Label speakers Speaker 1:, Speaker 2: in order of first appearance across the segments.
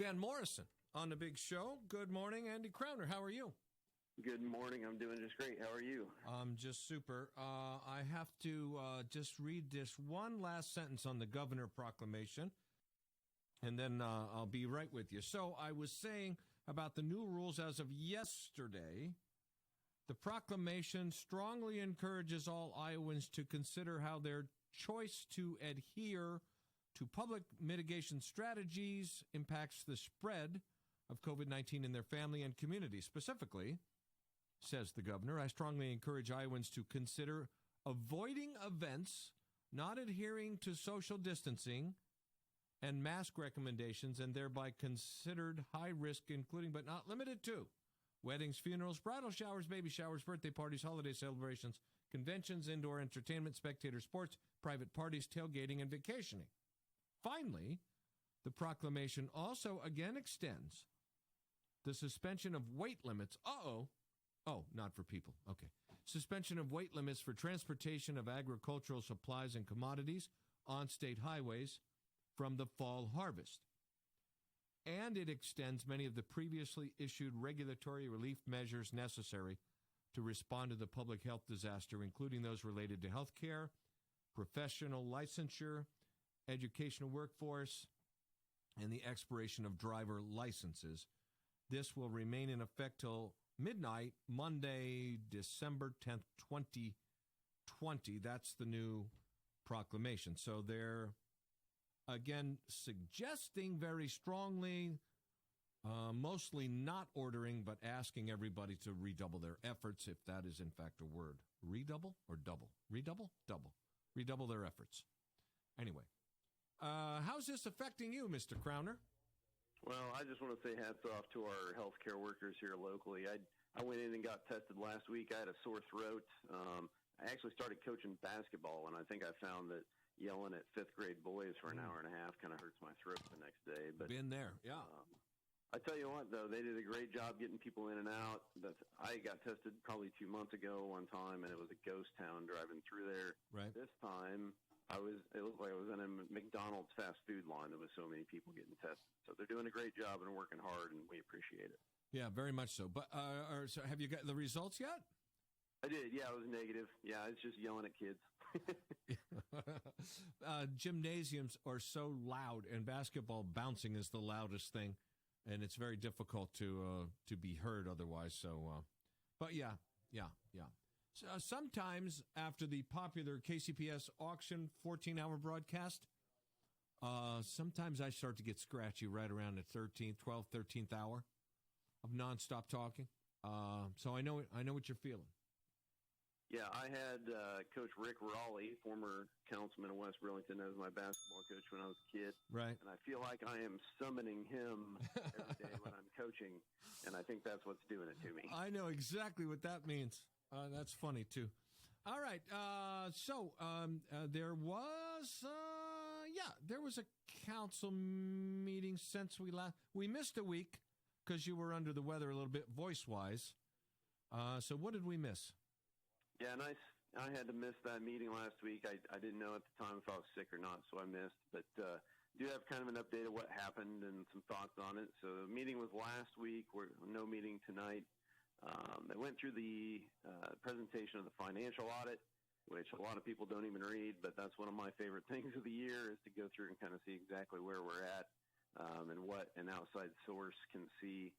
Speaker 1: Van Morrison on the big show. Good morning, Andy Crowner. How are you?
Speaker 2: Good morning. I'm doing just great. How are you?
Speaker 1: I'm just super. I have to just read this one last sentence on the governor proclamation, and then I'll be right with you. So I was saying about the new rules as of yesterday. The proclamation strongly encourages all Iowans to consider how their choice to adhere to public mitigation strategies impacts the spread of COVID-19 in their family and community. Specifically, says the governor, I strongly encourage Iowans to consider avoiding events, not adhering to social distancing and mask recommendations, and thereby considered high risk, including but not limited to weddings, funerals, bridal showers, baby showers, birthday parties, holiday celebrations, conventions, indoor entertainment, spectator sports, private parties, tailgating, and vacationing. Finally, the proclamation also again extends the suspension of weight limits. Oh, not for people. Okay. Suspension of weight limits for transportation of agricultural supplies and commodities on state highways from the fall harvest. And it extends many of the previously issued regulatory relief measures necessary to respond to the public health disaster, including those related to health care, professional licensure, educational workforce, and the expiration of driver licenses. This will remain in effect till midnight, Monday, December 10th, 2020. That's the new proclamation. So they're, again, suggesting very strongly, mostly not ordering, but asking everybody to redouble their efforts, if that is in fact a word. Redouble or double? Redouble? Double. Redouble their efforts. Anyway. How's this affecting you, Mr. Crowner?
Speaker 2: Well, I just want to say hats off to our healthcare workers here locally. I went in and got tested last week. I had a sore throat. I actually started coaching basketball, and I think I found that yelling at fifth-grade boys for an hour and a half kind of hurts my throat the next day. But
Speaker 1: been there, yeah.
Speaker 2: I tell you what, though, they did a great job getting people in and out. I got tested probably 2 months ago one time, and it was a ghost town driving through there.
Speaker 1: Right.
Speaker 2: This time, it looked like I was in a McDonald's fast food line. There was so many people getting tested. So they're doing a great job and working hard, and we appreciate it.
Speaker 1: Yeah, very much so. But so have you got the results yet?
Speaker 2: I did. Yeah, it was negative. Yeah, it's just yelling at kids.
Speaker 1: Gymnasiums are so loud, and basketball bouncing is the loudest thing, and it's very difficult to be heard otherwise. So, but yeah. So, sometimes after the popular KCPS auction 14-hour broadcast, sometimes I start to get scratchy right around the 12th, 13th hour of nonstop talking. So I know what you're feeling.
Speaker 2: Yeah, I had Coach Rick Raleigh, former councilman of West Burlington, as my basketball coach when I was a kid.
Speaker 1: Right.
Speaker 2: And I feel like I am summoning him every day when I'm coaching, and I think that's what's doing it to me.
Speaker 1: I know exactly what that means. That's funny, too. All right. So there was a council meeting since we missed a week because you were under the weather a little bit voice-wise. So what did we miss?
Speaker 2: Yeah, and I had to miss that meeting last week. I didn't know at the time if I was sick or not, so I missed. But do have kind of an update of what happened and some thoughts on it. So the meeting was last week. No meeting tonight. They went through the presentation of the financial audit, which a lot of people don't even read, but that's one of my favorite things of the year is to go through and kind of see exactly where we're at and what an outside source can see.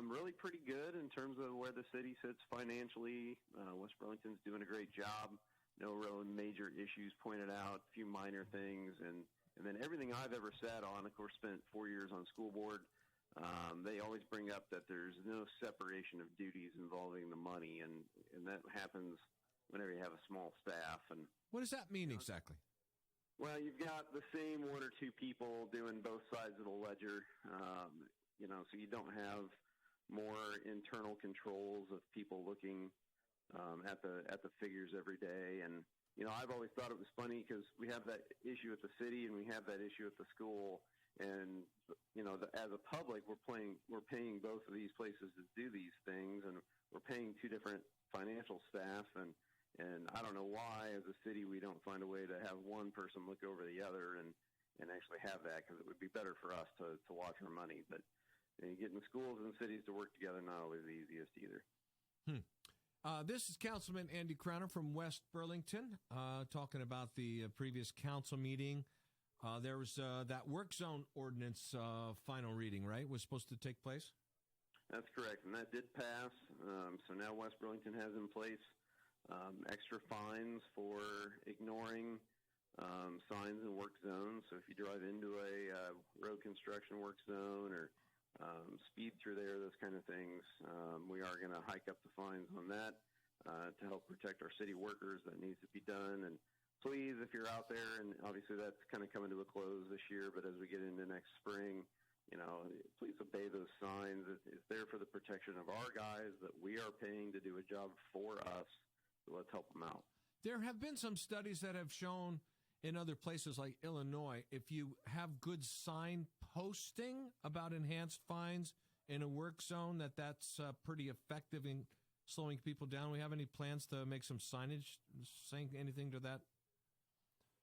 Speaker 2: Really pretty good in terms of where the city sits financially. West Burlington's doing a great job. No real major issues pointed out, a few minor things. And then everything I've ever sat on, of course, spent 4 years on school board. They always bring up that there's no separation of duties involving the money, and that happens whenever you have a small staff. And
Speaker 1: what does that mean exactly?
Speaker 2: Well, you've got the same one or two people doing both sides of the ledger, so you don't have more internal controls of people looking at the figures every day. And I've always thought it was funny because we have that issue at the city and we have that issue at the school. And as a public, we're paying both of these places to do these things, and we're paying two different financial staff. And I don't know why, as a city, we don't find a way to have one person look over the other. And and actually have that, because it would be better for us to watch our money. But getting schools and cities to work together, not always the easiest either.
Speaker 1: This is Councilman Andy Crowner from West Burlington, talking about the previous council meeting. There was that work zone ordinance final reading, right, was supposed to take place?
Speaker 2: That's correct, and that did pass. So now West Burlington has in place extra fines for ignoring signs in work zones. So if you drive into a road construction work zone or speed through there, those kind of things, we are going to hike up the fines on that to help protect our city workers. That needs to be done. And please, if you're out there, and obviously that's kind of coming to a close this year, but as we get into next spring, please obey those signs. It's there for the protection of our guys that we are paying to do a job for us. So let's help them out.
Speaker 1: There have been some studies that have shown in other places like Illinois, if you have good sign posting about enhanced fines in a work zone, that's pretty effective in slowing people down. We have any plans to make some signage saying anything to that?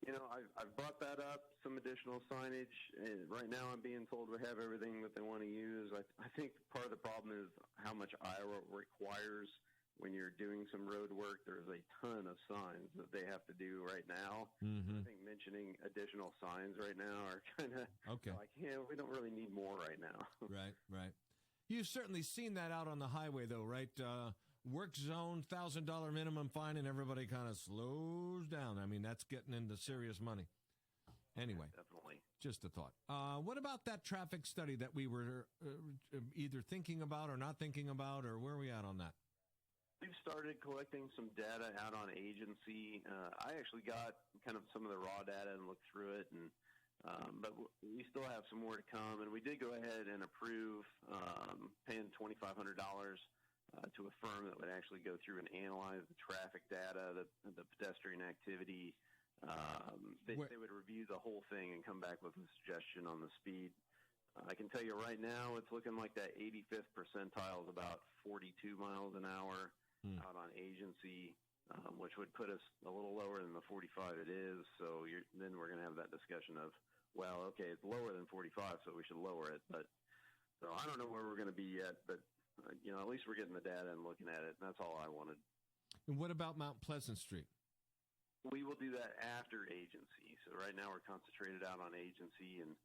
Speaker 2: I've brought that up, some additional signage. And right now I'm being told we have everything that they want to use. I think part of the problem is how much Iowa requires when you're doing some road work. There's a ton of signs that they have to do right now. I think mentioning additional signs right now are kind of like, we don't really need more right now.
Speaker 1: Right. You've certainly seen that out on the highway, though, right? Work zone, $1,000 minimum fine, and everybody kind of slows down. I mean, that's getting into serious money. Anyway,
Speaker 2: definitely.
Speaker 1: Just a thought. What about that traffic study that we were either thinking about or not thinking about, or where are we at on that?
Speaker 2: We've started collecting some data out on agency. I actually got kind of some of the raw data and looked through it, and but we still have some more to come. And we did go ahead and approve paying $2,500 to a firm that would actually go through and analyze the traffic data, the pedestrian activity. They would review the whole thing and come back with a suggestion on the speed. I can tell you right now, it's looking like that 85th percentile is about 42 miles an hour out on agency, which would put us a little lower than the 45 it is. So then we're going to have that discussion of, well, okay, it's lower than 45, so we should lower it. But so I don't know where we're going to be yet, but at least we're getting the data and looking at it, and that's all I wanted.
Speaker 1: And what about Mount Pleasant Street?
Speaker 2: We will do that after agency. So right now we're concentrated out on agency, and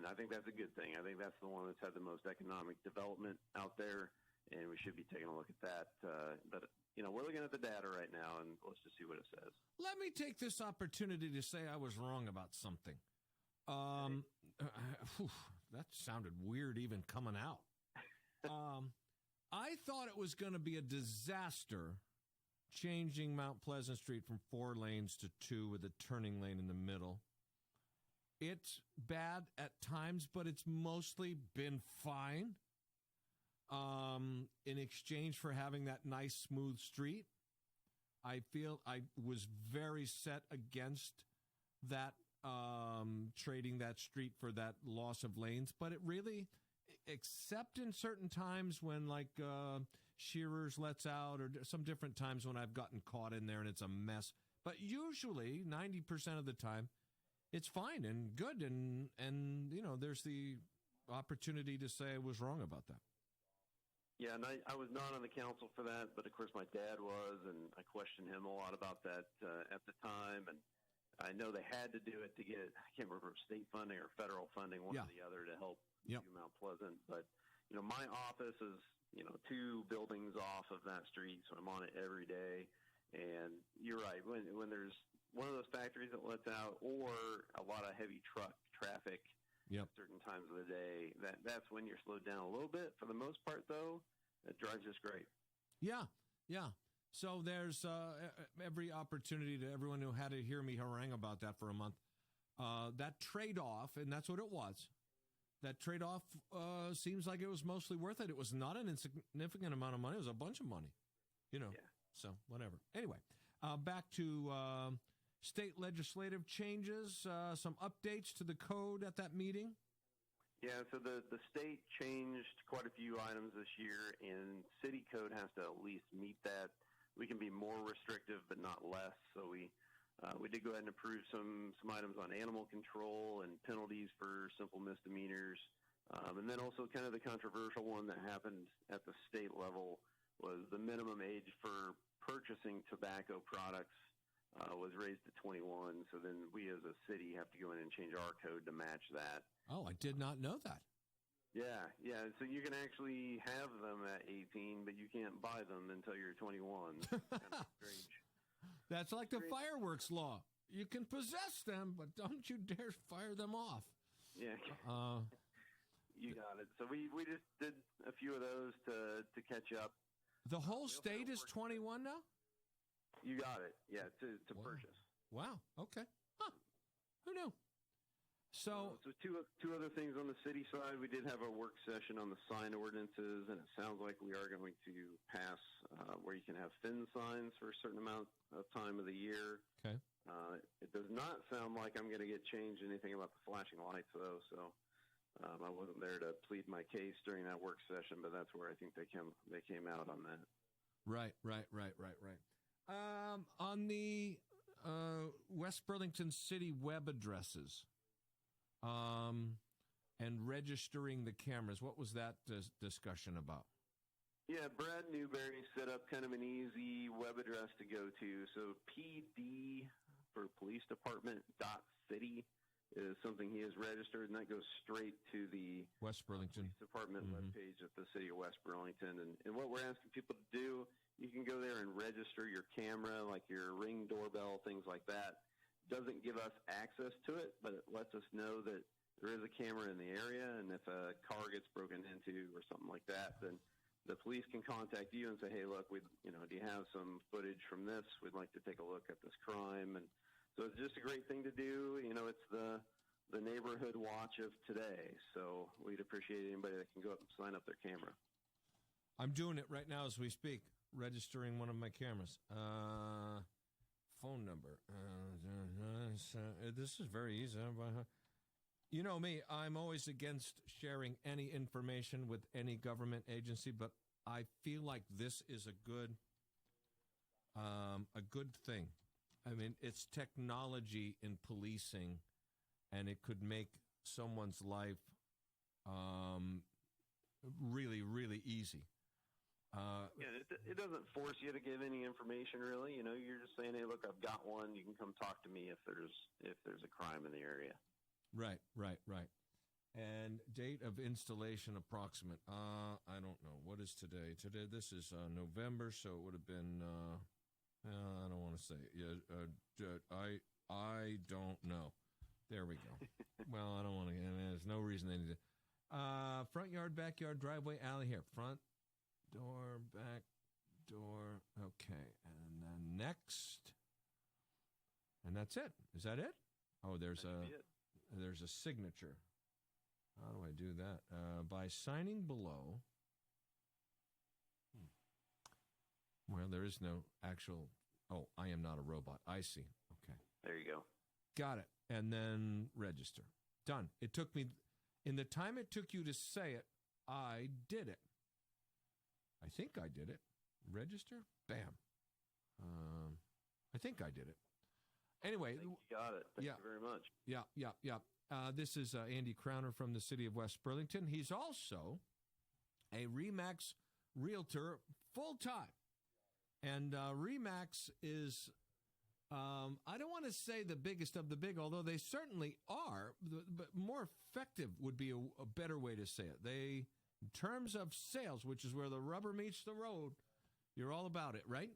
Speaker 2: I think that's a good thing. I think that's the one that's had the most economic development out there, and we should be taking a look at that. But we're looking at the data right now, and let's just see what it says. Let
Speaker 1: me take this opportunity to say I was wrong about something. That sounded weird even coming out. I thought it was going to be a disaster changing Mount Pleasant Street from 4 lanes to 2 with a turning lane in the middle. It's bad at times, but it's mostly been fine. In exchange for having that nice, smooth street, I feel I was very set against that, trading that street for that loss of lanes. But it really, except in certain times when Shearers lets out or some different times when I've gotten caught in there and it's a mess. But usually 90% of the time, it's fine and good. And there's the opportunity to say I was wrong about that.
Speaker 2: Yeah, and I was not on the council for that, but of course my dad was, and I questioned him a lot about that at the time. And I know they had to do it to get, I can't remember, state funding or federal funding, one or the other, to help do Mount Pleasant. But, my office is, 2 buildings off of that street, so I'm on it every day. And you're right, when there's one of those factories that lets out or a lot of heavy truck traffic at certain times of the day, that's when you're slowed down a little bit. For the most part, though, it drives just great. Yeah.
Speaker 1: So there's every opportunity to everyone who had to hear me harangue about that for a month. That trade-off, and that's what it was, that trade-off seems like it was mostly worth it. It was not an insignificant amount of money. It was a bunch of money, so whatever. Anyway, back to state legislative changes, some updates to the code at that meeting.
Speaker 2: Yeah, so the state changed quite a few items this year, and city code has to at least meet that. We can be more restrictive, but not less. So we We did go ahead and approve some items on animal control and penalties for simple misdemeanors. And then also kind of the controversial one that happened at the state level was the minimum age for purchasing tobacco products was raised to 21. So then we as a city have to go in and change our code to match that.
Speaker 1: Oh, I did not know that.
Speaker 2: Yeah. So you can actually have them at 18, but you can't buy them until you're 21. Kind of strange.
Speaker 1: That's like the fireworks law. You can possess them, but don't you dare fire them off.
Speaker 2: Yeah. You got it. So we just did a few of those to catch up.
Speaker 1: The whole state is 21 now?
Speaker 2: You got it. Yeah, to purchase.
Speaker 1: Wow. Okay. Huh. Who knew? So
Speaker 2: two other things on the city side. We did have a work session on the sign ordinances, and it sounds like we are going to pass where you can have thin signs for a certain amount of time of the year.
Speaker 1: Okay.
Speaker 2: It does not sound like I'm going to get changed anything about the flashing lights, though. So I wasn't there to plead my case during that work session, but that's where I think they came out on that.
Speaker 1: Right. On the West Burlington City web addresses and registering the cameras, what was that discussion about?
Speaker 2: Yeah, Brad Newberry set up kind of an easy web address to go to. So PD for police department .city is something he has registered, and that goes straight to the
Speaker 1: West Burlington
Speaker 2: Police Department webpage at the city of West Burlington. And what we're asking people to do, you can go there and register your camera, like your Ring doorbell, things like that. Doesn't give us access to it, but it lets us know that there is a camera in the area, and if a car gets broken into or something like that, then the police can contact you and say, hey, look, do you have some footage from this? We'd like to take a look at this crime. And so it's just a great thing to do. It's the neighborhood watch of today. So we'd appreciate anybody that can go up and sign up their camera.
Speaker 1: I'm doing it right now as we speak, registering one of my cameras. Phone number. This is very easy. You know me, I'm always against sharing any information with any government agency, but I feel like this is a good thing. I mean, it's technology in policing, and it could make someone's life really, really easy.
Speaker 2: It doesn't force you to give any information, really. You're just saying, hey, look, I've got one. You can come talk to me if there's a crime in the area.
Speaker 1: Right. And date of installation approximate. I don't know. What is today? This is November, so it would have been, I don't want to say it. Yeah, I don't know. There we go. Well, I don't want to, there's no reason they need to. Front yard, backyard, driveway, alley here. Front door, back door. Okay. And then next. And that's it. Is that it? Oh, there's a signature. How do I do that? By signing below. Well, there is no actual. Oh, I am not a robot. I see. Okay.
Speaker 2: There you go.
Speaker 1: Got it. And then register. Done. It took me, in the time it took you to say it, I did it. I think I did it. Register? Bam. I think I did it. Anyway.
Speaker 2: I think you got it. Thank you very much.
Speaker 1: Yeah. This is Andy Crowner from the city of West Burlington. He's also a RE/MAX Realtor full-time. And RE/MAX is, I don't want to say the biggest of the big, although they certainly are, but more effective would be a better way to say it. They, in terms of sales, which is where the rubber meets the road, you're all about it, right?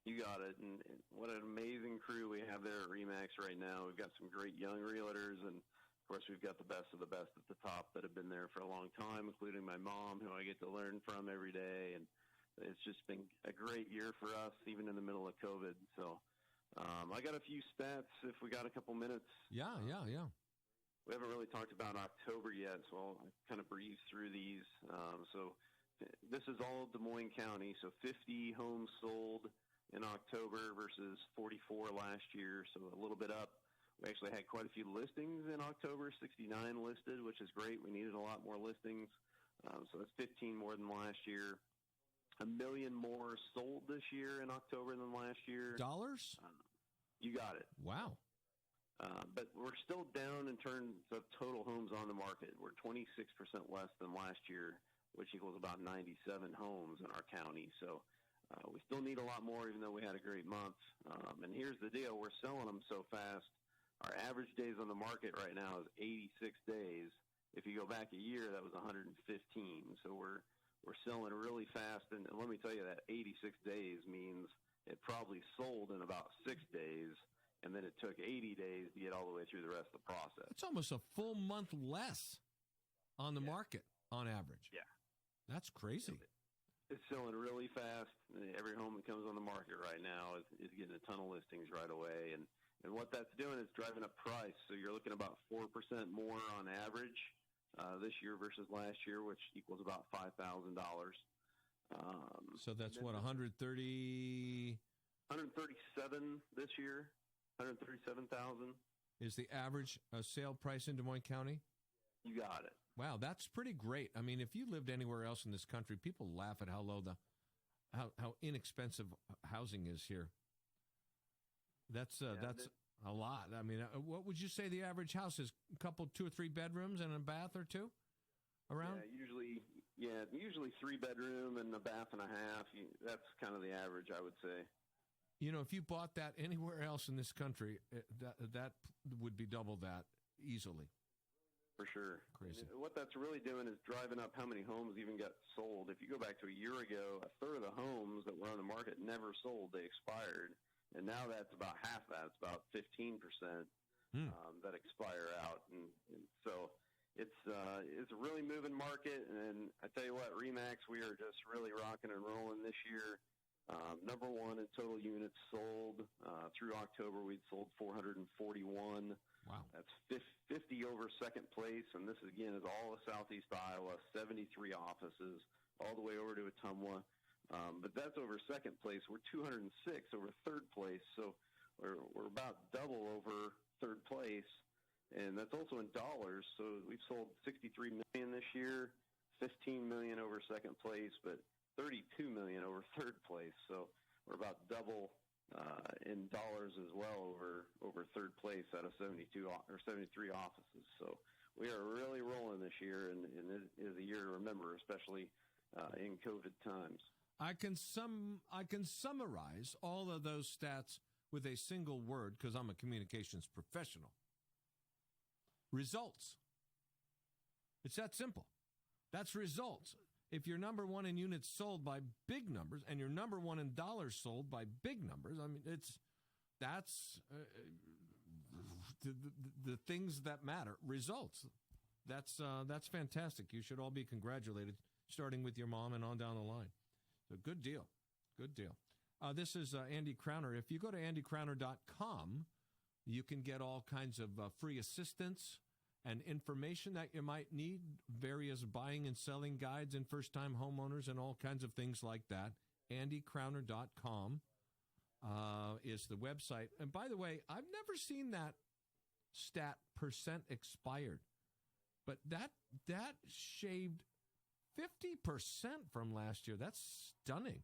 Speaker 2: You got it. And what an amazing crew we have there at RE/MAX right now. We've got some great young realtors, and of course we've got the best of the best at the top that have been there for a long time, including my mom, who I get to learn from every day. And it's just been a great year for us, even in the middle of COVID. So I got a few stats if we got a couple minutes.
Speaker 1: Yeah.
Speaker 2: We haven't really talked about October yet, so I'll kind of breeze through these. So this is all Des Moines County, so 50 homes sold in October versus 44 last year, so a little bit up. We actually had quite a few listings in October, 69 listed, which is great. We needed a lot more listings, so that's 15 more than last year. 1 million more sold this year in October than last year.
Speaker 1: Dollars?
Speaker 2: You got it.
Speaker 1: Wow.
Speaker 2: But we're still down in terms of total homes on the market. We're 26% less than last year, which equals about 97 homes in our county. So we still need a lot more, even though we had a great month. And here's the deal. We're selling them so fast. Our average days on the market right now is 86 days. If you go back a year, that was 115. So we're selling really fast. And let me tell you, that 86 days means it probably sold in about 6 days. And then it took 80 days to get all the way through the rest of the process.
Speaker 1: It's almost a full month less on the market on average.
Speaker 2: Yeah.
Speaker 1: That's crazy.
Speaker 2: It's selling really fast. Every home that comes on the market right now is getting a ton of listings right away. And what that's doing is driving up price. So you're looking about 4% more on average this year versus last year, which equals about $5,000.
Speaker 1: So that's what, 137
Speaker 2: this year. 137,000
Speaker 1: is the average sale price in Des Moines County?
Speaker 2: You got it.
Speaker 1: Wow, that's pretty great. I mean, if you lived anywhere else in this country, people laugh at how low how inexpensive housing is here. That's a lot. I mean, what would you say the average house is? A couple, 2 or 3 bedrooms and a bath or two around?
Speaker 2: Usually 3 bedroom and a bath and a half. That's kind of the average, I would say.
Speaker 1: You know, if you bought that anywhere else in this country, that would be double that easily.
Speaker 2: For sure.
Speaker 1: Crazy.
Speaker 2: And what that's really doing is driving up how many homes even got sold. If you go back to a year ago, a third of the homes that were on the market never sold. They expired. And now that's about half that. It's about 15% that expire out. And so it's a really moving market. And I tell you what, RE/MAX, we are just really rocking and rolling this year. Number one in total units sold. Through October, we'd sold 441.
Speaker 1: Wow.
Speaker 2: That's 50 over second place, and this, again, is all of Southeast Iowa, 73 offices, all the way over to Ottumwa. But that's over second place. We're 206 over third place, so we're about double over third place, and that's also in dollars. So we've sold $63 million this year, $15 million over second place, but $32 million over third place. So we're about double in dollars as well over third place out of 72 or 73 offices. So we are really rolling this year, and it is a year to remember, especially in COVID times.
Speaker 1: I can summarize all of those stats with a single word because I'm a communications professional. Results. It's that simple. That's results. If you're number one in units sold by big numbers and you're number one in dollars sold by big numbers, I mean, that's the things that matter. Results. That's fantastic. You should all be congratulated, starting with your mom and on down the line. So good deal. Good deal. This is Andy Crowner. If you go to andycrowner.com, you can get all kinds of free assistance and information that you might need, various buying and selling guides and first-time homeowners and all kinds of things like that. andycrowner.com is the website. And by the way, I've never seen that stat percent expired, but that shaved 50% from last year. That's stunning.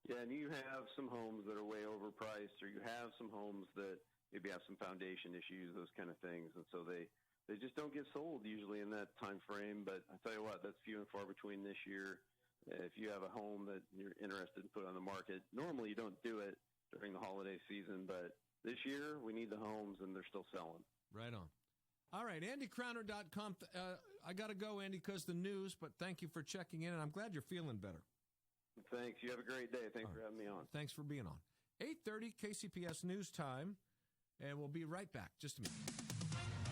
Speaker 2: Yeah, and you have some homes that are way overpriced, or you have some homes that maybe have some foundation issues, those kind of things, and so they just don't get sold usually in that time frame. But I tell you what, that's few and far between this year. If you have a home that you're interested in put on the market, normally you don't do it during the holiday season, but this year we need the homes, and they're still selling.
Speaker 1: Right on. All right, andycrowner.com. I got to go, Andy, because the news, but thank you for checking in, and I'm glad you're feeling better.
Speaker 2: Thanks. You have a great day. Thanks for having me on.
Speaker 1: Thanks for being on. 8:30 KCPS News Time, and we'll be right back. Just a minute.